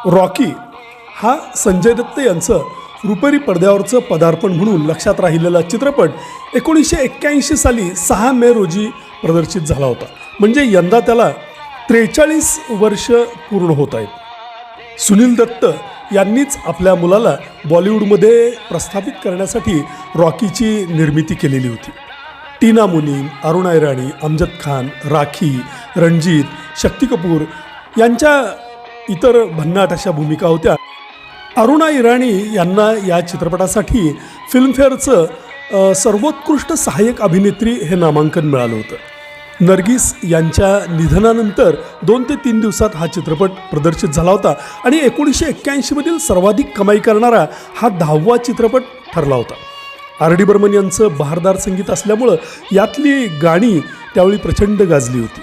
Rocky हा संजय दत्त यांचं रुपेरी पडद्यावरचं पदार्पण म्हणून लक्षात राहिलेला चित्रपट 1981 साली 6 मे रोजी प्रदर्शित झाला होता. म्हणजे यंदा त्याला 43 वर्ष पूर्ण होत आहेत. सुनील दत्त यांनीच आपल्या मुलाला बॉलिवूडमध्ये प्रस्थापित करण्यासाठी रॉकीची निर्मिती केलेली होती. टीना मुनीम, अरुणा इराणी, अमजद खान, राखी, रणजीत, शक्ती कपूर यांच्या इतर भन्नाट अशा भूमिका होत्या. अरुणा इराणी यांना या चित्रपटासाठी फिल्मफेअरचं सर्वोत्कृष्ट सहाय्यक अभिनेत्री हे नामांकन मिळालं होतं. नर्गिस यांच्या निधनानंतर 2 ते 3 दिवसात हा चित्रपट प्रदर्शित झाला होता आणि 1981 मधील सर्वाधिक कमाई करणारा हा 10वा चित्रपट ठरला होता. आर डी बर्मन यांचं बहारदार संगीत असल्यामुळं यातली गाणी त्यावेळी प्रचंड गाजली होती.